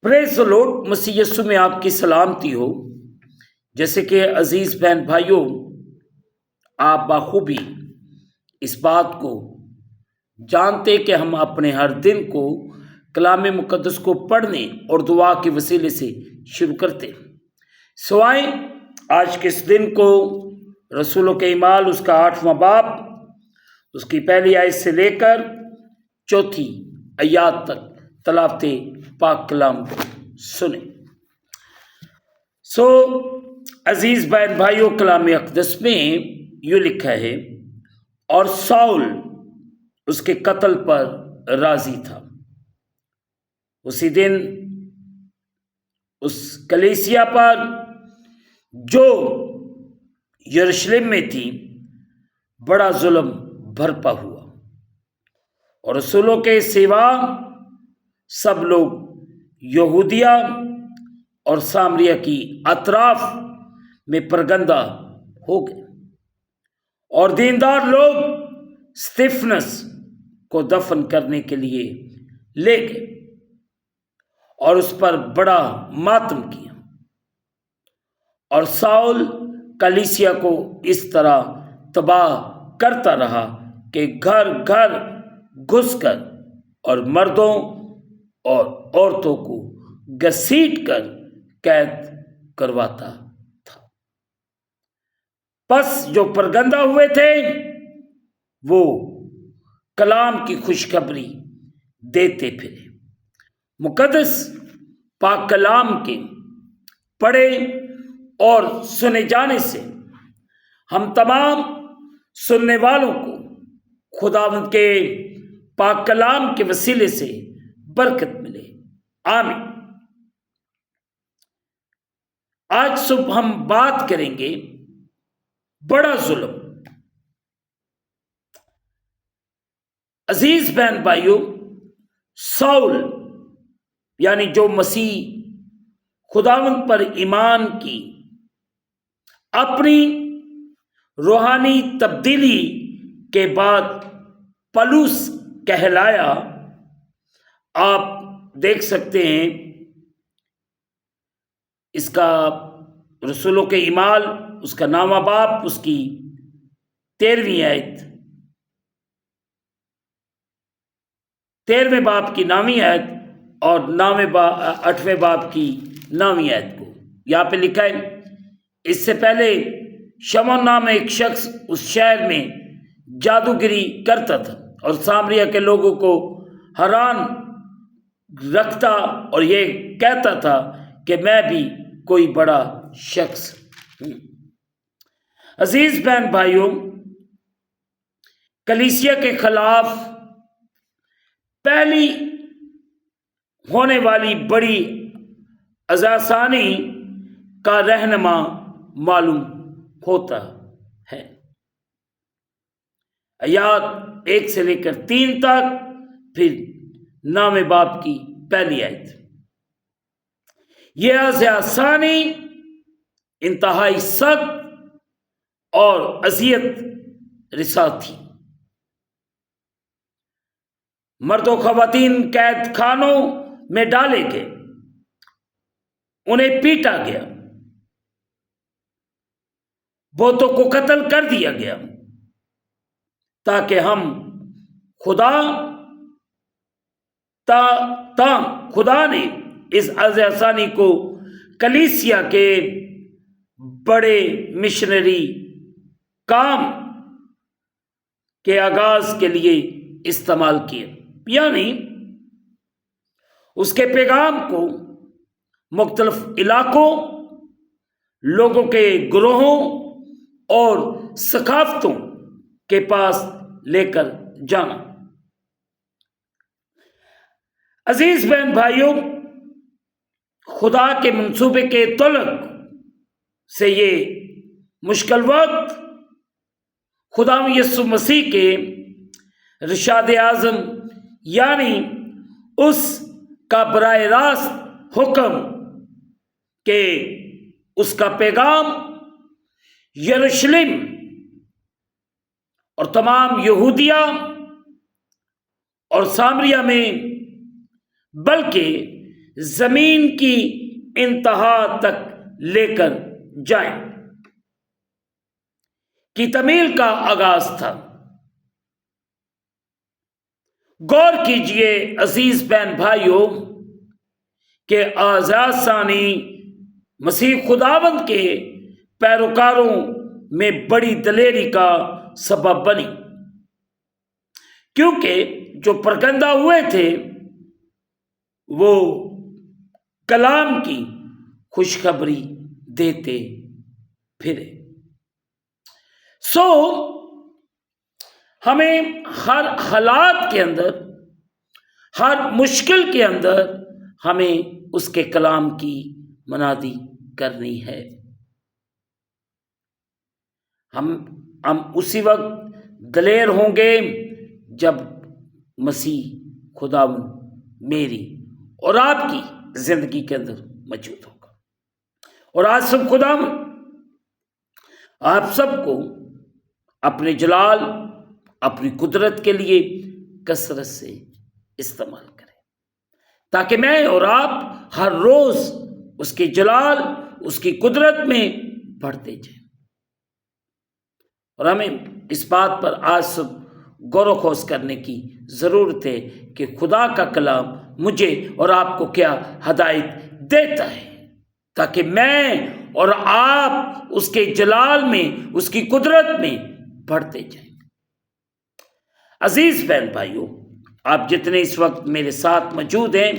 پریز دی lord, مسیح یسوع میں آپ کی سلامتی ہو۔ جیسے کہ عزیز بہن بھائیوں، آپ بخوبی اس بات کو جانتے کہ ہم اپنے ہر دن کو کلام مقدس کو پڑھنے اور دعا کے وسیلے سے شروع کرتے ہیں، سوائے آج کے اس دن کو رسولوں کے اعمال اس کا 8واں باب اس کی پہلی آیت سے لے کر 4 آیات تک تلاوت پاک کلام کو سنیں۔ عزیز بہن بھائیوں، کلام اقدس میں یوں لکھا ہے، اور ساؤل اس کے قتل پر راضی تھا۔ اسی دن اس کلیسیا پر جو یروشلم میں تھی بڑا ظلم برپا ہوا، اور رسولوں کے سوا سب لوگ یہودیہ اور سامریہ کی اطراف میں پرگندہ ہو گئے، اور دیندار لوگ استفانس کو دفن کرنے کے لیے لے گئے اور اس پر بڑا ماتم کیا، اور ساؤل کلیسیا کو اس طرح تباہ کرتا رہا کہ گھر گھر گھس کر اور مردوں اور عورتوں کو گھسیٹ کر قید کرواتا تھا۔ پس جو پرگندہ ہوئے تھے وہ کلام کی خوشخبری دیتے پھرے۔ مقدس پاک کلام کے پڑھے اور سنے جانے سے ہم تمام سننے والوں کو خداوند کے پاک کلام کے وسیلے سے برکت ملے، آمین۔ آج صبح ہم بات کریں گے بڑا ظلم۔ عزیز بہن بھائیوں، ساؤل یعنی جو مسیح خداوند پر ایمان کی اپنی روحانی تبدیلی کے بعد پولس کہلایا، آپ دیکھ سکتے ہیں اس کا رسولوں کے اعمال اس کا 9واں باب اس کی 13ویں آیت، 13ویں باب کی 9ویں آیت اور 8ویں باب کی 9ویں آیت کو یہاں پہ لکھا ہے، اس سے پہلے شمعون نام ایک شخص اس شہر میں جادوگری کرتا تھا اور سامریہ کے لوگوں کو حیران رکھتا اور یہ کہتا تھا کہ میں بھی کوئی بڑا شخص ہوں۔ عزیز بہن بھائیوں، کلیسیا کے خلاف پہلی ہونے والی بڑی عزاثانی کا رہنما معلوم ہوتا ہے۔ آیات 1 سے لے کر 3 تک، پھر 9ویں باب کی پہلی آیت۔ یہ عزاثانی انتہائی سخت اور اذیت رسا تھی۔ مرد و خواتین قید خانوں میں ڈالے گئے، انہیں پیٹا گیا، بہتوں کو قتل کر دیا گیا، تاکہ ہم خدا نے اس عزاثانی کو کلیسیا کے بڑے مشنری کام کے آغاز کے لیے استعمال کیا، یعنی اس کے پیغام کو مختلف علاقوں، لوگوں کے گروہوں اور ثقافتوں کے پاس لے کر جانا۔ عزیز بہن بھائیوں، خدا کے منصوبے کے تعلق سے یہ مشکل وقت خدا یسوع مسیح کے رشاد اعظم یعنی اس کا براہ راست حکم کہ اس کا پیغام یروشلم اور تمام یہودیہ اور سامریہ میں بلکہ زمین کی انتہا تک لے کر جائیں کی تعمیل کا آغاز تھا۔ غور کیجئے عزیز بہن بھائیوں کہ آزاد ثانی مسیح خداوند کے پیروکاروں میں بڑی دلیری کا سبب بنی، کیونکہ جو پرگندہ ہوئے تھے وہ کلام کی خوشخبری دیتے پھرے۔ ہمیں ہر حالات کے اندر، ہر مشکل کے اندر ہمیں اس کے کلام کی منادی کرنی ہے۔ ہم اسی وقت دلیر ہوں گے جب مسیح خداوند میری اور آپ کی زندگی کے اندر موجود ہوگا۔ اور آج سب خداوند آپ سب کو اپنے جلال، اپنی قدرت کے لیے کثرت سے استعمال کریں، تاکہ میں اور آپ ہر روز اس کے جلال، اس کی قدرت میں بڑھتے جائیں۔ اور ہمیں اس بات پر آج سب غور و خوض کرنے کی ضرورت ہے کہ خدا کا کلام مجھے اور آپ کو کیا ہدایت دیتا ہے، تاکہ میں اور آپ اس کے جلال میں، اس کی قدرت میں بڑھتے جائیں۔ عزیز بہن بھائیوں، آپ جتنے اس وقت میرے ساتھ موجود ہیں،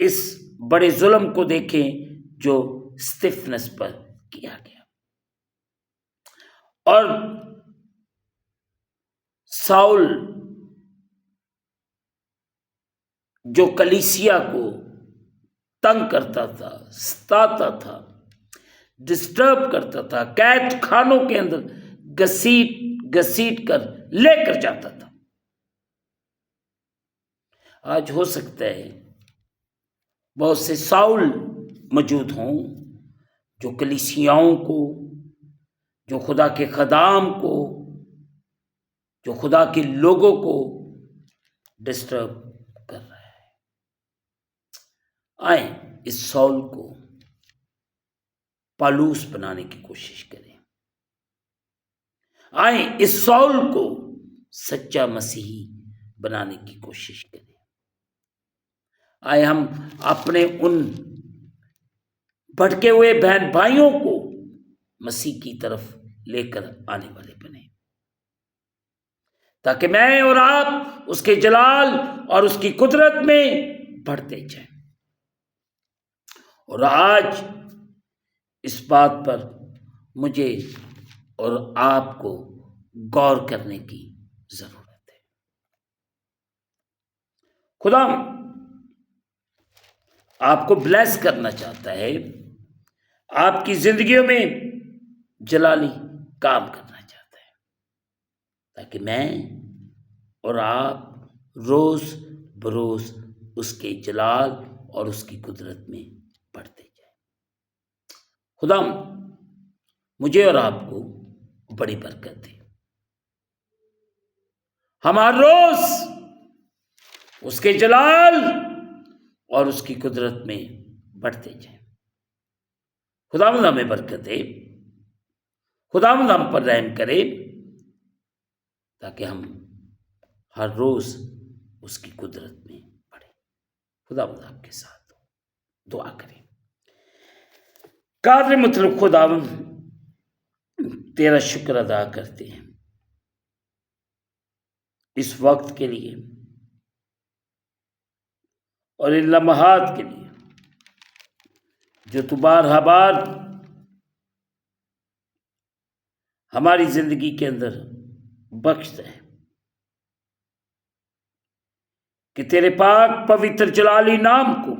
اس بڑے ظلم کو دیکھیں جو اسٹیفنس پر کیا گیا، اور ساؤل جو کلیسیا کو تنگ کرتا تھا، ستاتا تھا، ڈسٹرب کرتا تھا، قید خانوں کے اندر گھسیٹ کر لے کر جاتا تھا۔ آج ہو سکتا ہے بہت سے ساؤل موجود ہوں جو کلیسیاؤں کو، جو خدا کے خدام کو، جو خدا کے لوگوں کو ڈسٹرب کر رہا ہے۔ آئیں اس ساؤل کو پالوس بنانے کی کوشش کریں، آئیں اس ساؤل کو سچا مسیحی بنانے کی کوشش کریں، آئیں ہم اپنے ان بھٹکے ہوئے بہن بھائیوں کو مسیح کی طرف لے کر آنے والے بنیں، تاکہ میں اور آپ اس کے جلال اور اس کی قدرت میں بڑھتے جائیں۔ اور آج اس بات پر مجھے اور آپ کو غور کرنے کی ضرورت ہے۔ خدا آپ کو بلیس کرنا چاہتا ہے، آپ کی زندگیوں میں جلالی کام کرنا چاہتا ہے، تاکہ میں اور آپ روز بروز اس کے جلال اور اس کی قدرت میں بڑھتے جائیں۔ خدا مجھے اور آپ کو بڑی برکت دے، ہم ہر روز اس کے جلال اور اس کی قدرت میں بڑھتے جائیں۔ خداوند ہمیں برکت دے، خداوند ہم پر رحم کرے، تاکہ ہم ہر روز اس کی قدرت میں بڑھیں۔ خداوند آپ کے ساتھ ہو، دعا کریں۔ قادر مطلق خداوند، تیرا شکر ادا کرتے ہیں اس وقت کے لیے اور ان لمحات کے لیے جو تو بار بار ہماری زندگی کے اندر بخشتا ہے، کہ تیرے پاک پوتر جلالی نام کو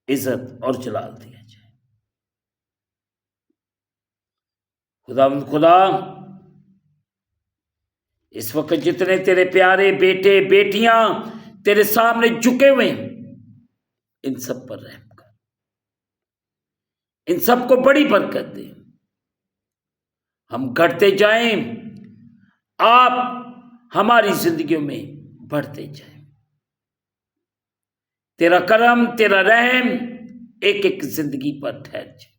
عزت اور جلال دیا جائے۔ خدا اس وقت جتنے تیرے پیارے بیٹے بیٹیاں تیرے سامنے جھکے ہوئے ہیں، ان سب پر رحم کر، ان سب کو بڑی برکت دے، ہم گھٹتے جائیں، آپ ہماری زندگیوں میں بڑھتے جائیں۔ تیرا کرم، تیرا رحم ایک ایک زندگی پر ٹھہر جائے۔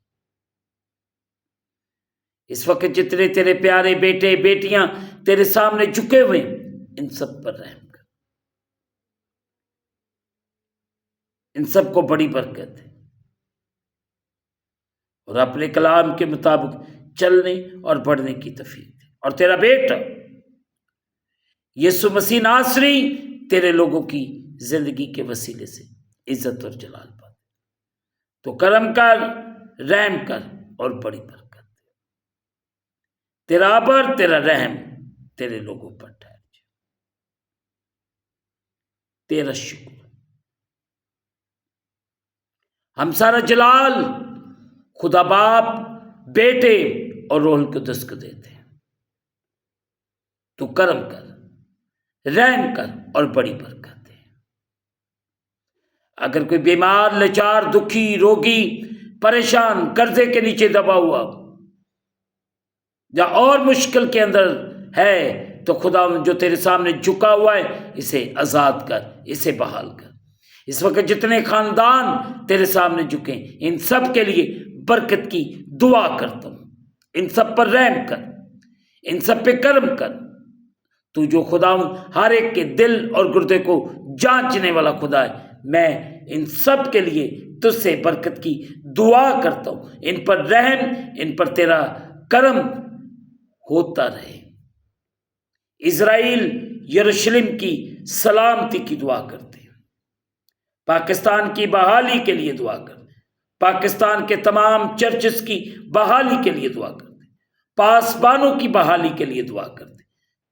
اس وقت جتنے تیرے پیارے بیٹے بیٹیاں تیرے سامنے جھکے ہوئے ان سب پر رحم کر، ان سب کو بڑی برکت ہے، اور اپنے کلام کے مطابق چلنے اور بڑھنے کی توفیق دے۔ اور تیرا بیٹا یسوع مسیح ناصری تیرے لوگوں کی زندگی کے وسیلے سے عزت اور جلال پائے، تو کرم کر، رحم کر اور بڑی برکت دے۔ تیرا ابر، تیرا رحم تیرے لوگوں پر ٹھہر جائے۔ تیرا شکر، ہم سارا جلال خدا باپ، بیٹے اور روح القدس کو دیتے ہیں۔ تو کرم کر، رحم کر اور بڑی برکت دے۔ اگر کوئی بیمار، لاچار، دکھی، روگی، پریشان، قرضے کے نیچے دبا ہوا یا اور مشکل کے اندر ہے، تو خدا جو تیرے سامنے جھکا ہوا ہے اسے آزاد کر، اسے بحال کر۔ اس وقت جتنے خاندان تیرے سامنے جھکیں ان سب کے لیے برکت کی دعا کرتا ہوں، ان سب پر رحم کر، ان سب پہ کرم کر۔ تو جو خدا ہر ایک کے دل اور گردے کو جانچنے والا خدا ہے، میں ان سب کے لیے تجھ سے برکت کی دعا کرتا ہوں، ان پر رحم، ان پر تیرا کرم ہوتا رہے۔ اسرائیل یروشلم کی سلامتی کی دعا کرتے ہیں، پاکستان کی بحالی کے لیے دعا کرتے ہیں، پاکستان کے تمام چرچز کی بحالی کے لیے دعا کرتے ہیں، پاسبانوں کی بحالی کے لیے دعا کرتے ہیں۔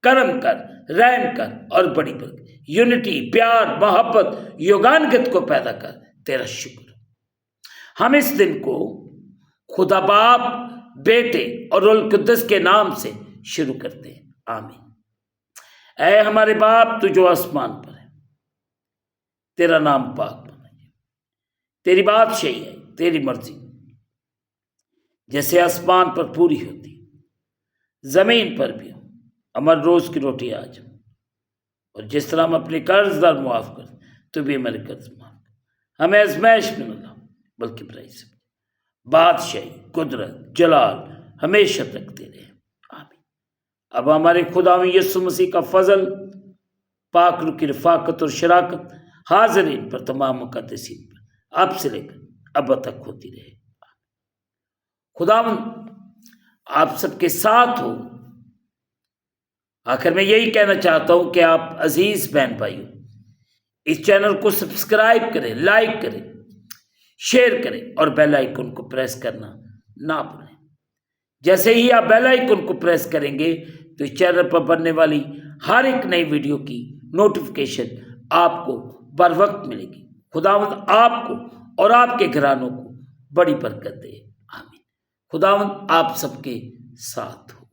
کرم کر، رحم کر اور بڑی برکت، یونٹی، پیار، محبت، یوگانگت کو پیدا کر۔ تیرا شکر۔ ہم اس دن کو خدا باپ، بیٹے اور روح القدس کے نام سے شروع کرتے ہیں، آمین۔ اے ہمارے باپ تو جو آسمان پر ہے، تیرا نام پاک بنا جائے، تیری بادشاہی ہے، تیری مرضی جیسے آسمان پر پوری ہوتی زمین پر بھی ہو۔ ہمارے روز کی روٹی آج، اور جس طرح ہم اپنے قرض دار معاف کر تو بھی ہمارے قرض معاف کر، ہمیں آزمائش میں نہ لاؤ بلکہ برائی سے بادشاہی، قدرت، جلال ہمیشہ تک تیرے ہیں، آمین۔ اب ہمارے خدا یسوع مسیح کا فضل، پاک روح کی رفاقت اور شراکت حاضرین پر، تمام مقدسین پر اب سے لے کر اب تک ہوتی رہے۔ خداوند آپ سب کے ساتھ ہو۔ آخر میں یہی کہنا چاہتا ہوں کہ آپ عزیز بہن بھائیوں اس چینل کو سبسکرائب کریں، لائک کریں، شیئر کریں اور بیل آئیکن کو پریس کرنا نہ بھولیں۔ جیسے ہی آپ بیل آئیکن کو پریس کریں گے تو اس چینل پر بننے والی ہر ایک نئی ویڈیو کی نوٹیفیکیشن آپ کو بر وقت ملے گی۔ خداوند آپ کو اور آپ کے گھرانوں کو بڑی برکت دے، آمین۔ خداوند آپ سب کے ساتھ ہو۔